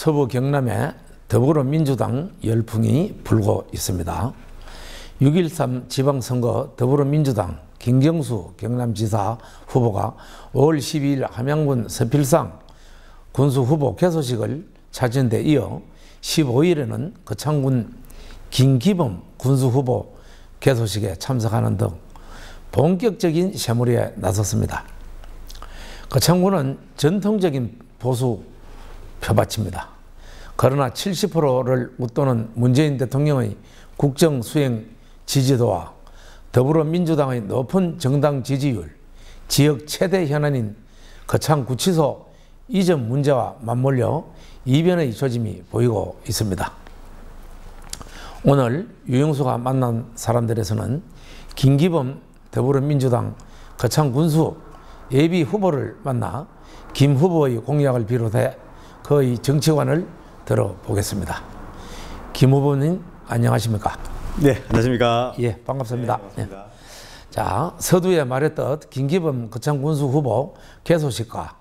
서부 경남에 더불어민주당 열풍이 불고 있습니다. 6.13 지방선거 더불어민주당 김경수 경남지사 후보가 5월 12일 함양군 서필상 군수후보 개소식을 찾은 데 이어 15일에는 거창군 김기범 군수후보 개소식에 참석하는 등 본격적인 새물이에 나섰습니다. 거창군은 전통적인 보수 표밭입니다. 그러나 70%를 웃도는 문재인 대통령의 국정 수행 지지도와 더불어민주당의 높은 정당 지지율, 지역 최대 현안인 거창구치소 이전 문제와 맞물려 이변의 조짐이 보이고 있습니다. 오늘 유영수가 만난 사람들에서는 김기범 더불어민주당 거창군수 예비 후보를 만나 김 후보의 공약을 비롯해 그의 정치관을 들어보겠습니다. 김 후보님 안녕하십니까? 네, 안녕하십니까? 예, 반갑습니다. 네, 반갑습니다. 예. 자, 서두에 말했듯 김기범 거창군수 후보 개소식과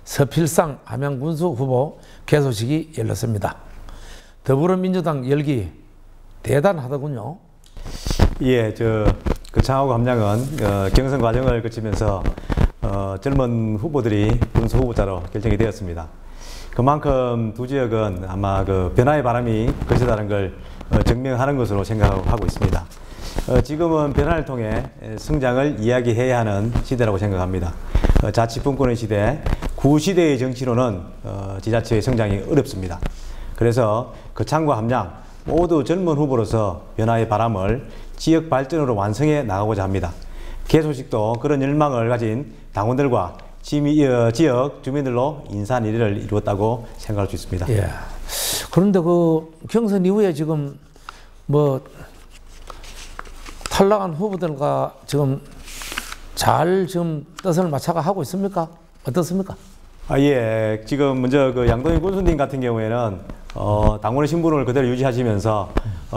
서필상 함양군수 후보 개소식이 열렸습니다. 더불어민주당 열기 대단하더군요. 예, 거창하고 함양은 경선 과정을 거치면서 젊은 후보들이 군수 후보자로 결정이 되었습니다. 그만큼 두 지역은 아마 변화의 바람이 거세다는 걸 증명하는 것으로 생각하고 있습니다. 지금은 변화를 통해 성장을 이야기해야 하는 시대라고 생각합니다. 자치분권의 시대, 구시대의 정치로는 지자체의 성장이 어렵습니다. 그래서 거창과 함양 모두 젊은 후보로서 변화의 바람을 지역 발전으로 완성해 나가고자 합니다. 개소식도 그런 열망을 가진 당원들과 지역 주민들로 인산일의를 이루었다고 생각할 수 있습니다. 예. 그런데 그 경선 이후에 지금 뭐 탈락한 후보들과 지금 잘 지금 뜻을 맞춰가 하고 있습니까? 어떻습니까? 예. 지금 먼저 양동희 군수님 같은 경우에는 당원의 신분을 그대로 유지하시면서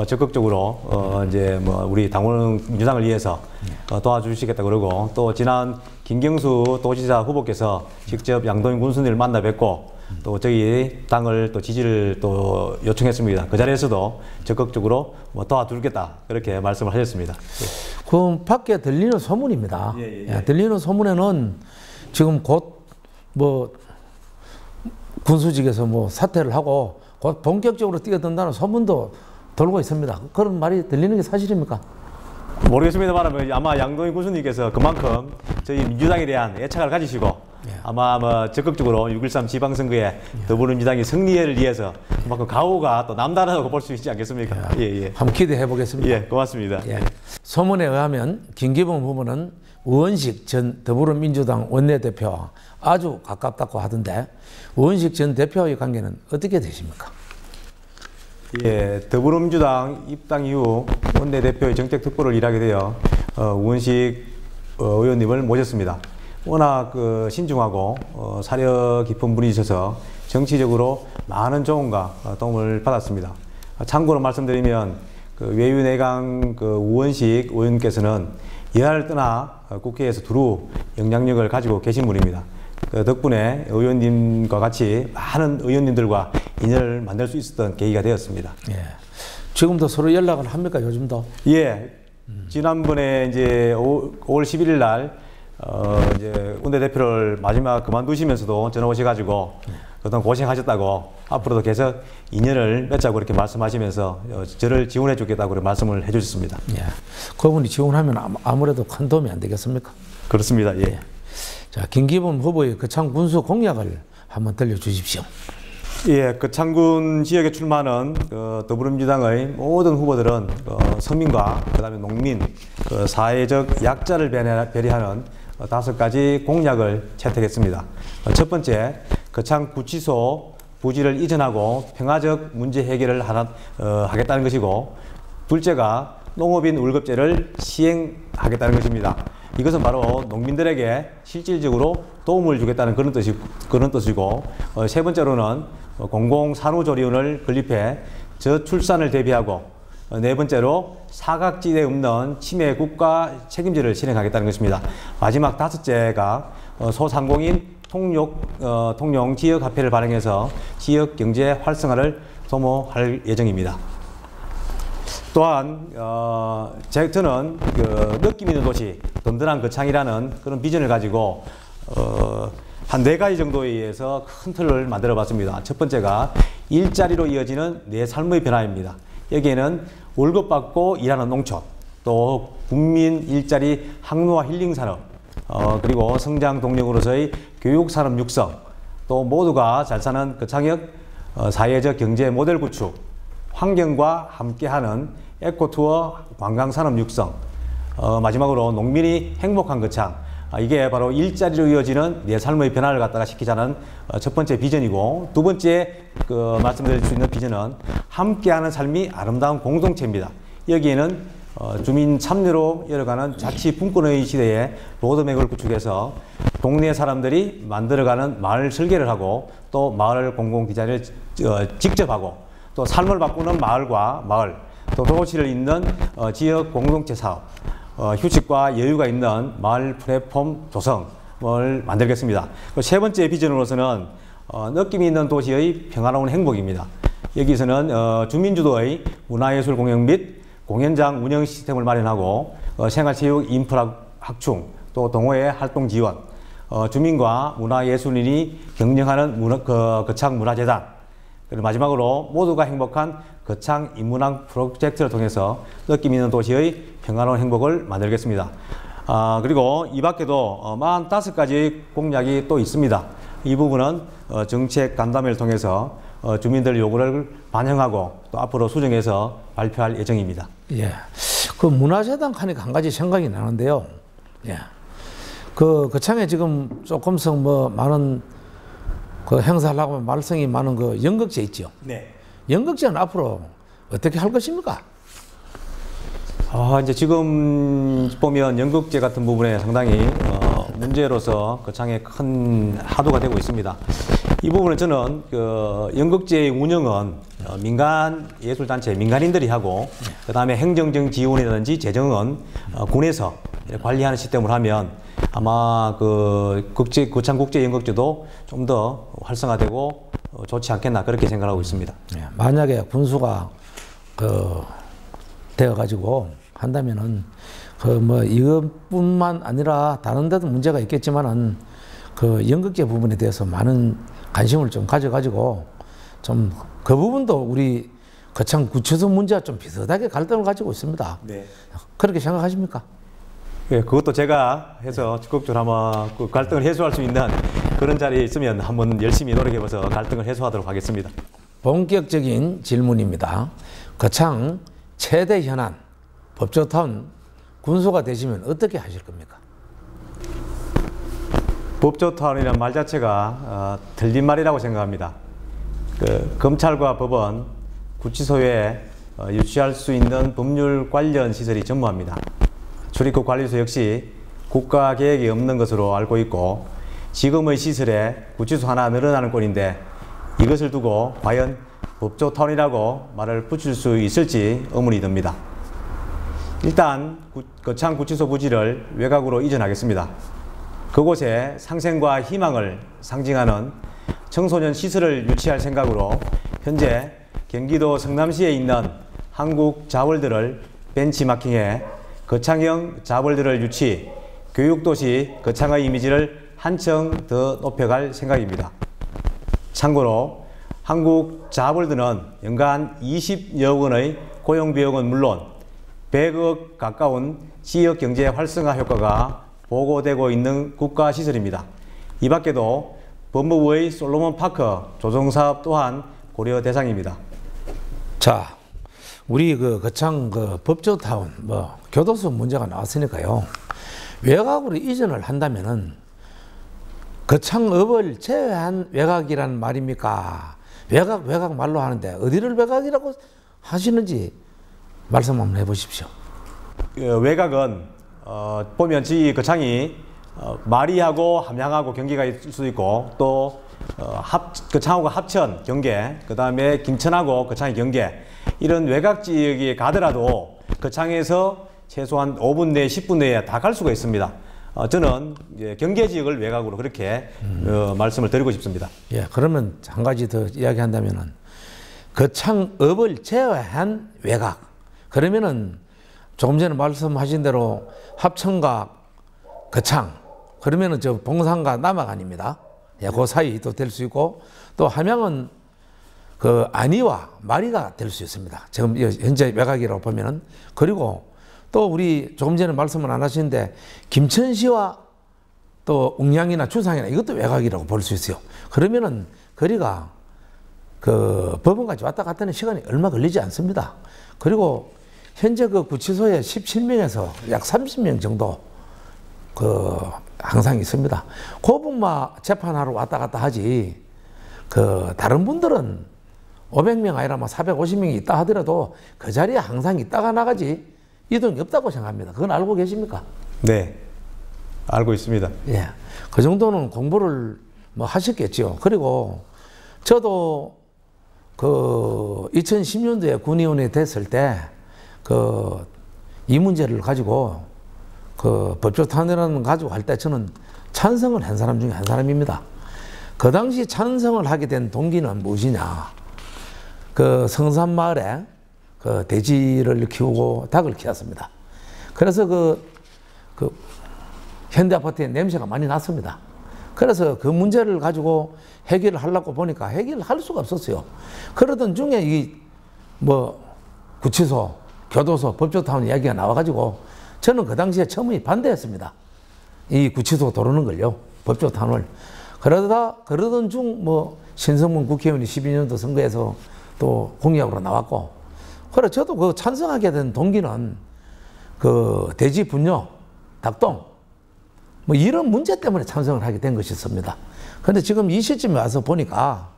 적극적으로 이제 우리 당원 민주당을 위해서 도와주시겠다 그러고, 또 지난 김경수 도지사 후보께서 직접 양동희 군수님을 만나 뵙고 또 저희 당을 또 지지를 또 요청했습니다. 그 자리에서도 적극적으로 도와주겠다 그렇게 말씀을 하셨습니다. 그 밖에 들리는 소문입니다. 예, 들리는 소문에는 지금 곧 군수직에서 사퇴를 하고 곧 본격적으로 뛰어든다는 소문도 돌고 있습니다. 그런 말이 들리는 게 사실입니까? 모르겠습니다만 아마 양동희 군수님께서 그만큼 저희 민주당에 대한 애착을 가지시고 아마 적극적으로 6.13 지방선거에 더불어민주당이 승리를 위해서 그만큼 각오가 또 남다르다고 볼 수 있지 않겠습니까? 예. 한번 기대해 보겠습니다. 예, 고맙습니다. 예. 소문에 의하면 김기범 후보는 우원식 전 더불어민주당 원내대표와 아주 가깝다고 하던데 우원식 전 대표의 관계는 어떻게 되십니까? 예, 더불어민주당 입당 이후 원내대표의 정책특보를 일하게 되어 우원식 의원님을 모셨습니다. 워낙 신중하고 사려 깊은 분이셔서 정치적으로 많은 조언과 도움을 받았습니다. 참고로 말씀드리면 외유내강 우원식 의원께서는 여야를 떠나 국회에서 두루 영향력을 가지고 계신 분입니다. 덕분에 의원님과 같이 많은 의원님들과 인연을 만들 수 있었던 계기가 되었습니다. 예. 지금도 서로 연락을 합니까, 요즘도? 예. 지난번에 이제 5월 11일 날 이제 원내대표를 마지막 그만두시면서도 전화 오셔가지고 그동안 고생하셨다고 앞으로도 계속 인연을 맺자고 이렇게 말씀하시면서 저를 지원해 주겠다고 말씀을 해주셨습니다. 예. 그분이 지원하면 아무래도 큰 도움이 안 되겠습니까? 그렇습니다. 예. 자, 김기범 후보의 거창군수 공약을 한번 들려주십시오. 예, 거창군 지역에 출마하는 더불어민주당의 모든 후보들은 서민과 그다음에 농민, 사회적 약자를 배려하는 5가지 공약을 채택했습니다. 첫 번째, 거창구치소 부지를 이전하고 평화적 문제 해결을 하겠다는 것이고, 둘째가 농업인 월급제를 시행하겠다는 것입니다. 이것은 바로 농민들에게 실질적으로 도움을 주겠다는 그런 뜻이고, 세 번째로는 공공산후조리원을 건립해 저출산을 대비하고, 네 번째로 사각지대에 없는 치매 국가 책임제를 실행하겠다는 것입니다. 마지막 5째가 소상공인 통용 지역화폐를 발행해서 지역 경제 활성화를 도모할 예정입니다. 또한 저는 느낌 있는 도시, 든든한 거창이라는 그런 비전을 가지고 한 4가지 정도에 의해서 큰 틀을 만들어 봤습니다. 첫 번째가 일자리로 이어지는 내 삶의 변화입니다. 여기에는 월급 받고 일하는 농촌, 또 국민 일자리 항로화 힐링 산업, 그리고 성장 동력으로서의 교육 산업 육성, 또 모두가 잘 사는 거창역 사회적 경제 모델 구축, 환경과 함께하는 에코투어 관광산업 육성, 마지막으로 농민이 행복한 거창, 이게 바로 일자리로 이어지는 내 삶의 변화를 갖다가 시키자는 첫 번째 비전이고, 두 번째 말씀드릴 수 있는 비전은 함께하는 삶이 아름다운 공동체입니다. 여기에는 주민 참여로 열어가는 자치 분권의 시대에 로드맵을 구축해서 동네 사람들이 만들어가는 마을 설계를 하고, 또 마을 공공디자인을 직접 하고, 또 삶을 바꾸는 마을과 마을, 또 도시를 잇는 지역 공동체 사업, 휴식과 여유가 있는 마을 플랫폼 조성을 만들겠습니다. 세 번째 비전으로서는 느낌이 있는 도시의 평화로운 행복입니다. 여기서는 주민주도의 문화예술 공연 및 공연장 운영 시스템을 마련하고, 생활체육 인프라 확충, 또 동호회 활동 지원, 주민과 문화예술인이 경영하는 거창 문화재단, 그리고 마지막으로 모두가 행복한 거창 인문학 프로젝트를 통해서 느낌 있는 도시의 평화로운 행복을 만들겠습니다. 그리고 이 밖에도 45가지 공약이 또 있습니다. 이 부분은 정책 간담회를 통해서 주민들 요구를 반영하고 또 앞으로 수정해서 발표할 예정입니다. 예. 그 문화재단 하니까 한 가지 생각이 나는데요. 예. 거창에 지금 조금씩 많은 행사를 하고 말썽이 많은 연극제 있죠. 네. 연극제는 앞으로 어떻게 할 것입니까? 이제 지금 보면 연극제 같은 부분에 상당히 문제로서 거창에 큰 하도가 되고 있습니다. 이 부분은 저는 연극제의 운영은 민간 예술단체, 민간인들이 하고, 그 다음에 행정적 지원이라든지 재정은 군에서 관리하는 시스템으로 하면 아마 거창 국제 연극제도 좀 더 활성화되고 좋지 않겠나, 그렇게 생각하고 있습니다. 예, 만약에 군수가 되어가지고 한다면은 이것뿐만 아니라 다른 데도 문제가 있겠지만은 연극제 부분에 대해서 많은 관심을 좀 가져가지고 좀 그 부분도 우리 거창 구치소 문제와 좀 비슷하게 갈등을 가지고 있습니다. 네. 그렇게 생각하십니까? 예, 그것도 제가 해서 적극적으로 아마 갈등을 해소할 수 있는 그런 자리에 있으면 한번 열심히 노력해봐서 갈등을 해소하도록 하겠습니다. 본격적인 질문입니다. 거창 최대 현안 법조타운 군수가 되시면 어떻게 하실 겁니까? 법조타운이라는 말 자체가 틀린 말이라고 생각합니다. 검찰과 법원, 구치소에 유치할 수 있는 법률 관련 시설이 전무합니다. 출입국 관리소 역시 국가 계획이 없는 것으로 알고 있고, 지금의 시설에 구치소 하나 늘어나는 꼴인데 이것을 두고 과연 법조타운이라고 말을 붙일 수 있을지 의문이 듭니다. 일단 거창 구치소 부지를 외곽으로 이전하겠습니다. 그곳에 상생과 희망을 상징하는 청소년 시설을 유치할 생각으로 현재 경기도 성남시에 있는 한국 자월드를 벤치마킹해 거창형 자월드를 유치, 교육도시 거창의 이미지를 한층 더 높여갈 생각입니다. 참고로 한국 자월드는 연간 20여 원의 고용비용은 물론 100억 가까운 지역경제 활성화 효과가 보고되고 있는 국가시설입니다. 이 밖에도 법무부의 솔로몬 파크 조성사업 또한 고려 대상입니다. 자, 우리 거창 법조타운 교도소 문제가 나왔으니까요. 외곽으로 이전을 한다면은 거창업을 제외한 외곽이란 말입니까? 외곽 말로 하는데 어디를 외곽이라고 하시는지 말씀 한번 해보십시오. 외곽은 보면 이 거창이 마리하고 함양하고 경계가 있을 수도 있고, 또 거창하고 합천 경계, 그 다음에 김천하고 거창의 경계, 이런 외곽 지역에 가더라도 거창에서 최소한 5분 내에 10분 내에 다 갈 수가 있습니다. 저는 이제 경계 지역을 외곽으로 그렇게 말씀을 드리고 싶습니다. 예, 그러면 한 가지 더 이야기한다면은 거창업을 제외한 외곽. 그러면은 조금 전에 말씀하신 대로 합천과 거창. 그러면은 저 봉산과 남학 아닙니다. 예, 그 사이도 될 수 있고 또 함양은 그 안위와 마리가 될 수 있습니다. 지금 현재 외곽이라고 보면은. 그리고 또 우리 조금 전에 말씀을 안 하시는데 김천시와 또 웅양이나 주상이나 이것도 외곽이라고 볼 수 있어요. 그러면은 거리가 그 법원까지 왔다 갔다 하는 시간이 얼마 걸리지 않습니다. 그리고 현재 그 구치소에 17명에서 약 30명 정도 그 항상 있습니다. 고분마 재판하러 왔다 갔다 하지 그 다른 분들은 500명 아니라 뭐 450명이 있다 하더라도 그 자리에 항상 있다가 나가지 이동이 없다고 생각합니다. 그건 알고 계십니까? 네, 알고 있습니다. 예, 그 정도는 공부를 뭐 하셨겠죠. 그리고 저도 그 2010년도에 군의원이 됐을 때 그 이 문제를 가지고 그 법조탄원을 가지고 할 때 저는 찬성을 한 사람 중에 한 사람입니다. 그 당시 찬성을 하게 된 동기는 무엇이냐? 그 성산마을에 그 돼지를 키우고 닭을 키웠습니다. 그래서 그 현대 아파트에 냄새가 많이 났습니다. 그래서 그 문제를 가지고 해결을 하려고 보니까 해결을 할 수가 없었어요. 그러던 중에 이 뭐 구치소, 교도소, 법조타운 이야기가 나와가지고 저는 그 당시에 처음에 반대했습니다. 이 구치소 도르는 걸요. 법조타운을. 그러던 중 뭐 신성문 국회의원이 12년도 선거에서 또 공약으로 나왔고, 그래 저도 그 찬성하게 된 동기는 그 돼지 분뇨, 닭똥 뭐 이런 문제 때문에 찬성을 하게 된 것이었습니다. 그런데 지금 이 시점에 와서 보니까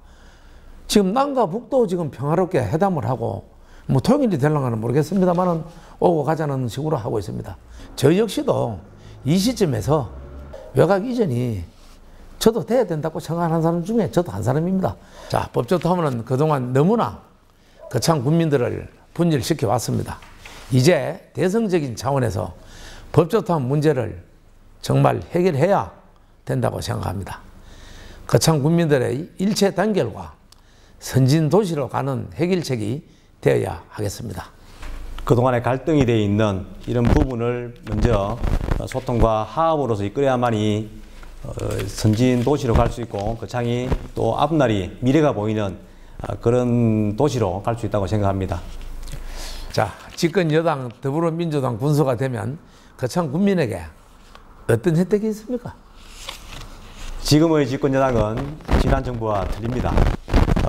지금 남과 북도 지금 평화롭게 회담을 하고 뭐 통일이 되려면 모르겠습니다만은 오고 가자는 식으로 하고 있습니다. 저 역시도 이 시점에서 외곽 이전이 저도 돼야 된다고 생각하는 사람 중에 저도 한 사람입니다. 자, 법조타운은 그동안 너무나 거창 군민들을 분열시켜 왔습니다. 이제 대성적인 차원에서 법조타운 문제를 정말 해결해야 된다고 생각합니다. 거창 군민들의 일체 단결과 선진 도시로 가는 해결책이 되어야 하겠습니다. 그동안에 갈등이 되어 있는 이런 부분을 먼저 소통과 화합으로서 이끌어야만이 선진 도시로 갈 수 있고 거창이 또 앞날이 미래가 보이는 그런 도시로 갈 수 있다고 생각합니다. 자, 집권 여당 더불어민주당 군수가 되면 거창 군민에게 어떤 혜택이 있습니까? 지금의 집권 여당은 지난 정부와 틀립니다.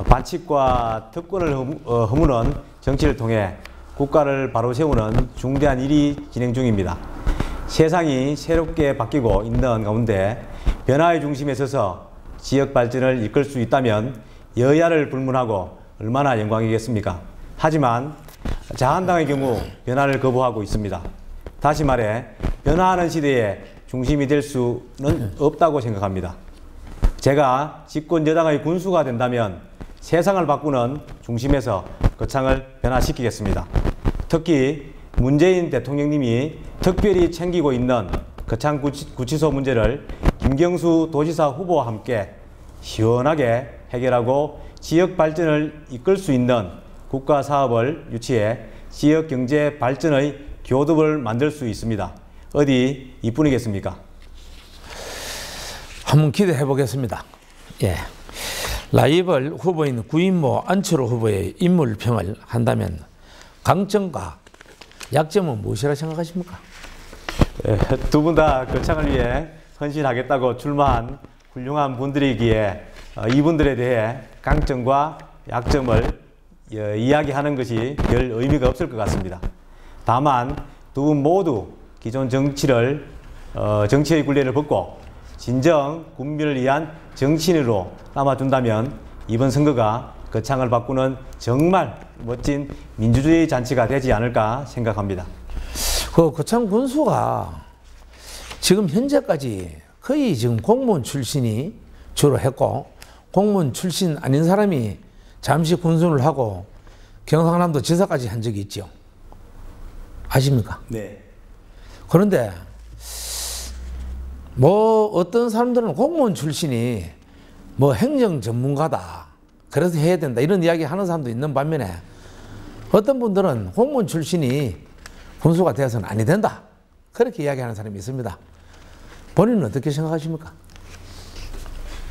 반칙과 특권을 허무는 정치를 통해 국가를 바로 세우는 중대한 일이 진행 중입니다. 세상이 새롭게 바뀌고 있는 가운데 변화의 중심에 서서 지역 발전을 이끌 수 있다면 여야를 불문하고 얼마나 영광이겠습니까? 하지만 자한당의 경우 변화를 거부하고 있습니다. 다시 말해 변화하는 시대에 중심이 될 수는 없다고 생각합니다. 제가 집권 여당의 군수가 된다면 세상을 바꾸는 중심에서 거창을 변화시키겠습니다. 특히 문재인 대통령님이 특별히 챙기고 있는 거창 구치소 문제를 김경수 도지사 후보와 함께 시원하게 해결하고 지역 발전을 이끌 수 있는 국가 사업을 유치해 지역 경제 발전의 교두를 만들 수 있습니다. 어디 이뿐이겠습니까? 한번 기대해 보겠습니다. 예. 라이벌 후보인 구인모 안철호 후보의 인물평을 한다면 강점과 약점은 무엇이라 생각하십니까? 두 분 다 거창을 위해 헌신하겠다고 출마한 훌륭한 분들이기에 이분들에 대해 강점과 약점을 이야기하는 것이 별 의미가 없을 것 같습니다. 다만 두 분 모두 기존 정치의 굴레를 벗고 진정 국민을 위한 정치인으로 남아준다면 이번 선거가 거창을 바꾸는 정말 멋진 민주주의 잔치가 되지 않을까 생각합니다. 그 거창 군수가 지금 현재까지 거의 지금 공무원 출신이 주로 했고 공무원 출신 아닌 사람이 잠시 군수를 하고 경상남도 지사까지 한 적이 있죠. 아십니까? 네. 그런데 뭐 어떤 사람들은 공무원 출신이 뭐 행정 전문가다. 그래서 해야 된다. 이런 이야기 하는 사람도 있는 반면에 어떤 분들은 공무원 출신이 군수가 되어서는 아니 된다. 그렇게 이야기하는 사람이 있습니다. 본인은 어떻게 생각하십니까?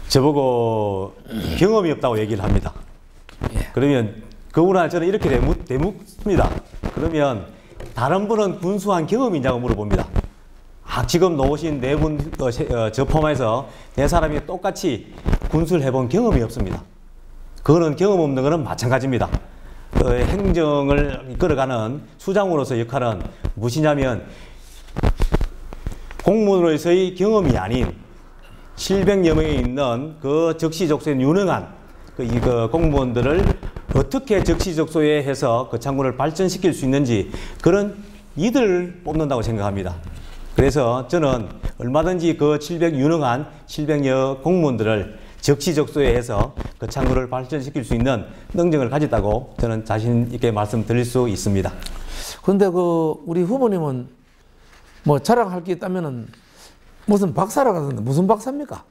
저보고 경험이 없다고 얘기를 합니다. 예. 그러면 그분한테 저는 이렇게 대묻습니다. 그러면 다른 분은 군수한 경험이 있냐고 물어봅니다. 지금 나오신 네 분, 저 포함해서 네 사람이 똑같이 군수를 해본 경험이 없습니다. 그거는 경험 없는 거는 마찬가지입니다. 행정을 이끌어가는 수장으로서 역할은 무엇이냐면 공무원으로서의 경험이 아닌 700여 명이 있는 그 적시적소에 유능한 그 공무원들을 어떻게 적시적소에 해서 그 장군을 발전시킬 수 있는지 그런 이들을 뽑는다고 생각합니다. 그래서 저는 얼마든지 그 유능한 700여 공무원들을 적시적소에 해서 그 창구를 발전시킬 수 있는 능력을 가졌다고 저는 자신 있게 말씀드릴 수 있습니다. 근데 우리 후보님은 뭐 자랑할 게 있다면은 무슨 박사라고 하던데 무슨 박사입니까?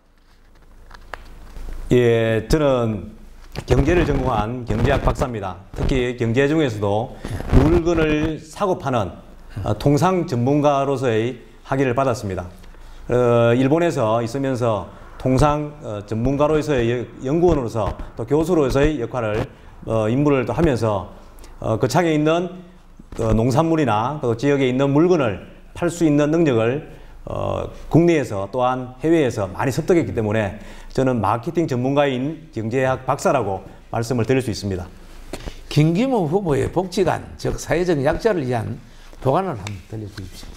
예, 저는 경제를 전공한 경제학 박사입니다. 특히 경제 중에서도 물건을 사고 파는 통상 전문가로서의 학위를 받았습니다. 일본에서 있으면서 통상 전문가로서의 연구원으로서 또 교수로서의 역할을 임무를 또 하면서 그 창에 있는 농산물이나 또 지역에 있는 물건을 팔 수 있는 능력을 국내에서 또한 해외에서 많이 습득했기 때문에 저는 마케팅 전문가인 경제학 박사라고 말씀을 드릴 수 있습니다. 김기모 후보의 복지관, 즉 사회적 약자를 위한 도관을 한번 들려주십시오.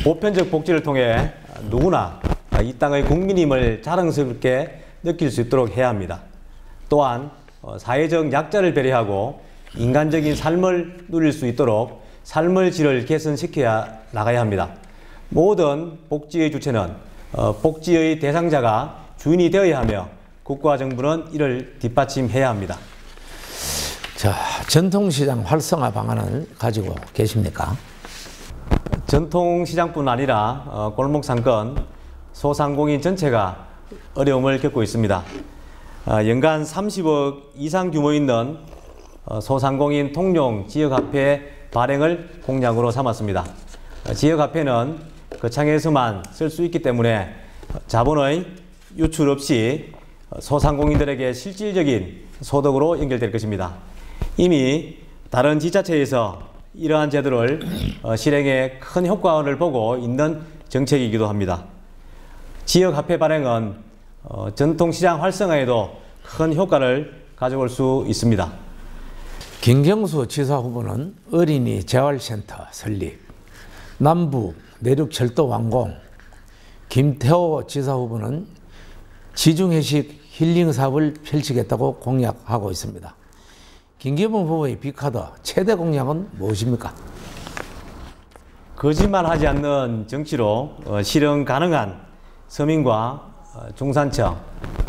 보편적 복지를 통해 누구나 이 땅의 국민임을 자랑스럽게 느낄 수 있도록 해야 합니다. 또한 사회적 약자를 배려하고 인간적인 삶을 누릴 수 있도록 삶의 질을 개선시켜야 나가야 합니다. 모든 복지의 주체는 복지의 대상자가 주인이 되어야 하며 국가와 정부는 이를 뒷받침해야 합니다. 자, 전통시장 활성화 방안을 가지고 계십니까? 전통시장뿐 아니라 골목상권, 소상공인 전체가 어려움을 겪고 있습니다. 연간 30억 이상 규모 있는 소상공인 통용 지역화폐 발행을 공약으로 삼았습니다. 지역화폐는 거창에서만 쓸 수 있기 때문에 자본의 유출 없이 소상공인들에게 실질적인 소득으로 연결될 것입니다. 이미 다른 지자체에서 이러한 제도를 실행에 큰 효과를 보고 있는 정책이기도 합니다. 지역화폐 발행은 전통시장 활성화에도 큰 효과를 가져올 수 있습니다. 김경수 지사 후보는 어린이 재활센터 설립, 남부 내륙철도 완공, 김태호 지사 후보는 지중해식 힐링 사업을 펼치겠다고 공약하고 있습니다. 김기범 후보의 빅카드 최대 공약은 무엇입니까? 거짓말하지 않는 정치로 실현 가능한 서민과 중산층,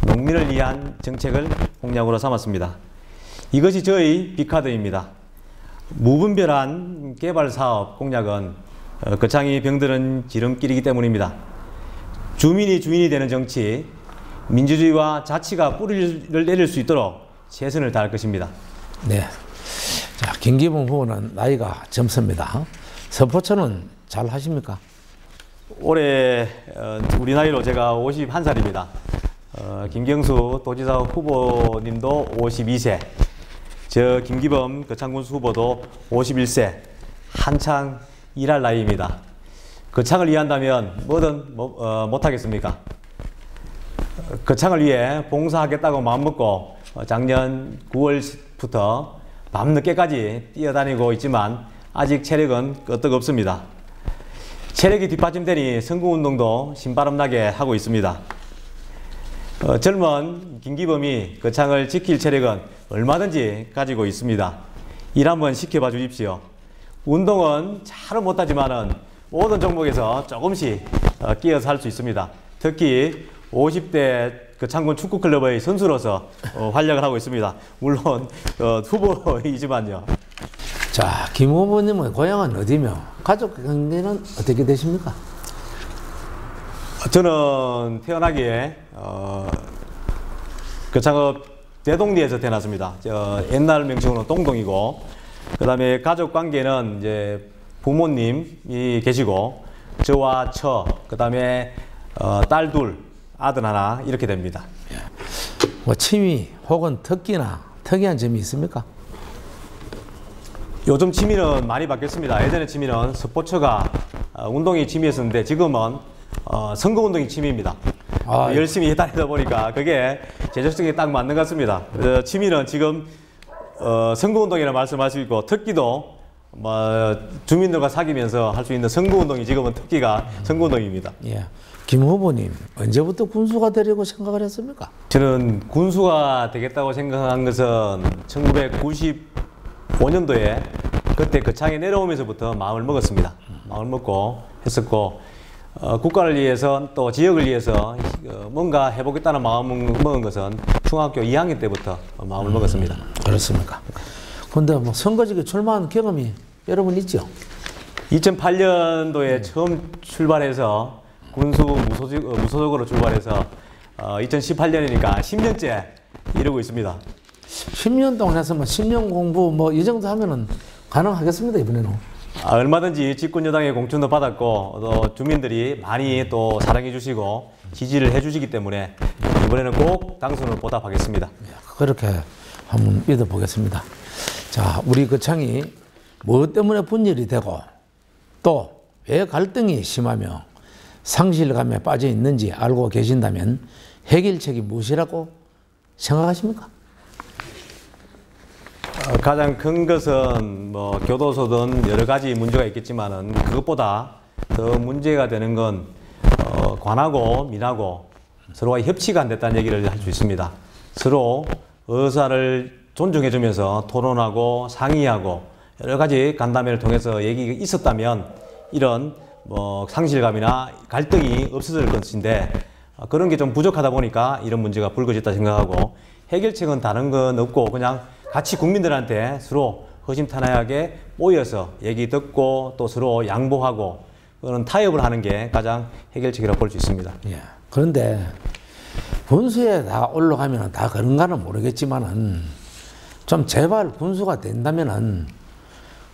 농민을 위한 정책을 공약으로 삼았습니다. 이것이 저희 빅카드입니다. 무분별한 개발사업 공약은 거창이 병드는 지름길이기 때문입니다. 주민이 주인이 되는 정치, 민주주의와 자치가 뿌리를 내릴 수 있도록 최선을 다할 것입니다. 네. 자, 김기범 후보는 나이가 젊습니다. 서포천은 잘 하십니까? 올해 우리 나이로 제가 51살입니다. 김경수 도지사 후보님도 52세, 저 김기범 거창군수 후보도 51세, 한창 일할 나이입니다. 거창을 위한다면 뭐든 못하겠습니까? 거창을 위해 봉사하겠다고 마음먹고 작년 9월부터 밤늦게까지 뛰어다니고 있지만 아직 체력은 끄떡없습니다. 체력이 뒷받침되니 선거운동도 신바람나게 하고 있습니다. 젊은 김기범이 거창을 지킬 체력은 얼마든지 가지고 있습니다. 일 한번 시켜봐 주십시오. 운동은 잘은 못하지만은 모든 종목에서 조금씩 끼어서 할 수 있습니다. 특히 50대 거창군 축구클럽의 선수로서 활약을 하고 있습니다. 물론 후보이지만요. 자, 김 후보님의 고향은 어디며 가족 관계는 어떻게 되십니까? 저는 태어나기에 거창읍 대동리에서 태어났습니다. 옛날 명칭으로는 동동이고, 그 다음에 가족 관계는 이제 부모님이 계시고, 저와 그 다음에 딸 둘, 아들 하나 이렇게 됩니다. 뭐 취미 혹은 특기나 특이한 점이 있습니까? 요즘 취미는 많이 바뀌었습니다. 예전에 취미는 스포츠가 운동이 취미였었는데 지금은 선거운동이 취미입니다. 열심히 다니다 보니까 그게 제 적성에 딱 맞는 것 같습니다. 그래서 취미는 지금 선거운동이라 말씀할 수 있고, 특기도 뭐 주민들과 사귀면서 할 수 있는 선거운동이 지금은 특기가 선거운동입니다. 예. 김 후보님, 언제부터 군수가 되려고 생각을 했습니까? 저는 군수가 되겠다고 생각한 것은 1995년도에 그때 거창에 내려오면서부터 마음을 먹었습니다. 마음을 먹고 했었고, 국가를 위해서 또 지역을 위해서 뭔가 해보겠다는 마음을 먹은 것은 중학교 2학년 때부터 마음을 먹었습니다. 그렇습니까? 근데 뭐 선거직에 출마한 경험이 여러분 있죠? 2008년도에 처음 출발해서 군수 무소속으로 출발해서 2018년이니까 10년째 이러고 있습니다. 10년 동안 해서 뭐 10년 공부 뭐 이 정도 하면은 가능하겠습니다, 이번에는. 얼마든지 집권여당의 공천도 받았고, 또 주민들이 많이 또 사랑해 주시고 지지를 해 주시기 때문에 이번에는 꼭 당선을 보답하겠습니다. 그렇게 한번 믿어보겠습니다. 자, 우리 거창이 뭐 때문에 분열이 되고 또 왜 갈등이 심하며 상실감에 빠져 있는지 알고 계신다면 해결책이 무엇이라고 생각하십니까? 가장 큰 것은 뭐 교도소든 여러 가지 문제가 있겠지만은 그것보다 더 문제가 되는 건 관하고 민하고 서로가 협치가 안 됐다는 얘기를 할 수 있습니다. 서로 의사를 존중해주면서 토론하고 상의하고 여러 가지 간담회를 통해서 얘기가 있었다면 이런 뭐 상실감이나 갈등이 없어질 것인데, 그런 게 좀 부족하다 보니까 이런 문제가 불거졌다 생각하고, 해결책은 다른 건 없고 그냥 같이 국민들한테 서로 허심탄회하게 모여서 얘기 듣고 또 서로 양보하고 그런 타협을 하는 게 가장 해결책이라고 볼 수 있습니다. 예. 그런데 군수에 다 올라가면 다 그런가는 모르겠지만은 좀 제발 군수가 된다면은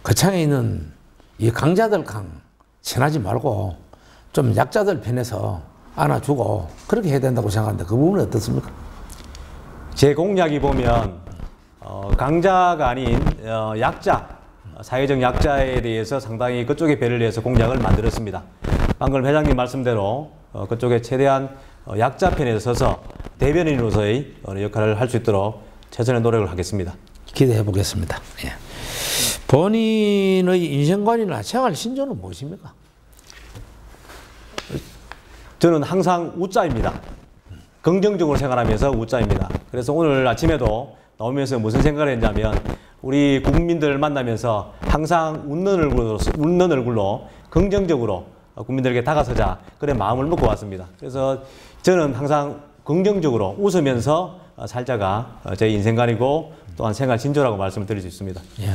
거창에 있는 이 강자들랑 친하지 말고 좀 약자들 편에서 안아주고 그렇게 해야 된다고 생각하는데 그 부분은 어떻습니까? 제 공약이 보면 강자가 아닌 약자, 사회적 약자에 대해서 상당히 그쪽에 배를 해서 공약을 만들었습니다. 방금 회장님 말씀대로 그쪽에 최대한 약자 편에 서서 대변인으로서의 역할을 할 수 있도록 최선의 노력을 하겠습니다. 기대해 보겠습니다. 예. 본인의 인생관이나 생활 신조는 무엇입니까? 저는 항상 우자입니다. 긍정적으로 생활하면서 우자입니다. 그래서 오늘 아침에도 나오면서 무슨 생각을 했냐면, 우리 국민들을 만나면서 항상 웃는 얼굴로 긍정적으로 국민들에게 다가서자, 그런 마음을 먹고 왔습니다. 그래서 저는 항상 긍정적으로 웃으면서 살자가 제 인생관이고 또한 생활 신조라고 말씀을 드릴 수 있습니다. 예.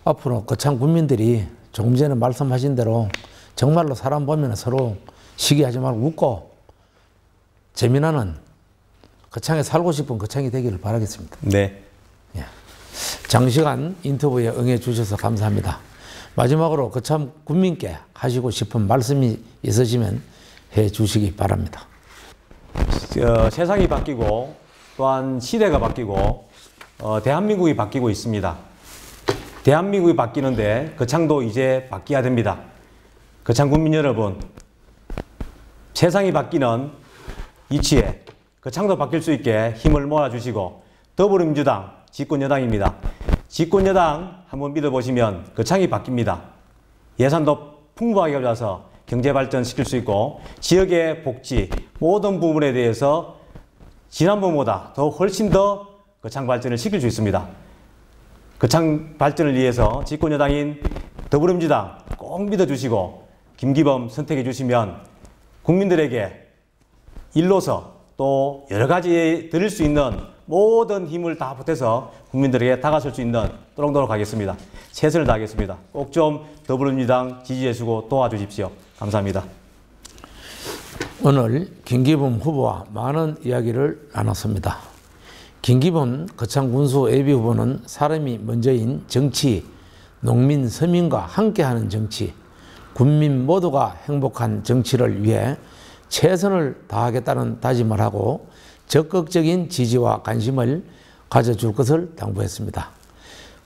앞으로 거창 국민들이 조금 전에 말씀하신 대로 정말로 사람 보면 서로 시기하지 말고 웃고 재미나는 거창에 살고 싶은 거창이 되기를 바라겠습니다. 네. 예. 장시간 인터뷰에 응해 주셔서 감사합니다. 마지막으로 거창 국민께 하시고 싶은 말씀이 있으시면 해 주시기 바랍니다. 세상이 바뀌고 또한 시대가 바뀌고 대한민국이 바뀌고 있습니다. 대한민국이 바뀌는데 거창도 이제 바뀌어야 됩니다. 거창 국민 여러분, 세상이 바뀌는 이치에 거창도 바뀔 수 있게 힘을 모아주시고, 더불어민주당 집권여당입니다. 집권여당 한번 믿어보시면 거창이 바뀝니다. 예산도 풍부하게 가져와서 경제 발전시킬 수 있고 지역의 복지 모든 부분에 대해서 지난번보다 더 훨씬 더 거창 발전을 시킬 수 있습니다. 거창 발전을 위해서 집권여당인 더불어민주당 꼭 믿어주시고 김기범 선택해 주시면 국민들에게 일로서 또 여러 가지 드릴 수 있는 모든 힘을 다 보태서 국민들에게 다가설 수 있는 또록도록 하겠습니다. 최선을 다하겠습니다. 꼭 좀 더불어민주당 지지해 주고 도와주십시오. 감사합니다. 오늘 김기범 후보와 많은 이야기를 나눴습니다. 김기범 거창 군수 예비 후보는 사람이 먼저인 정치, 농민, 서민과 함께하는 정치, 국민 모두가 행복한 정치를 위해 최선을 다하겠다는 다짐을 하고 적극적인 지지와 관심을 가져줄 것을 당부했습니다.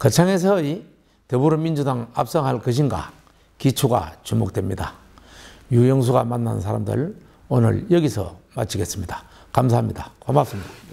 거창에서의 더불어민주당 압승할 것인가 기초가 주목됩니다. 유영수가 만난 사람들 오늘 여기서 마치겠습니다. 감사합니다. 고맙습니다.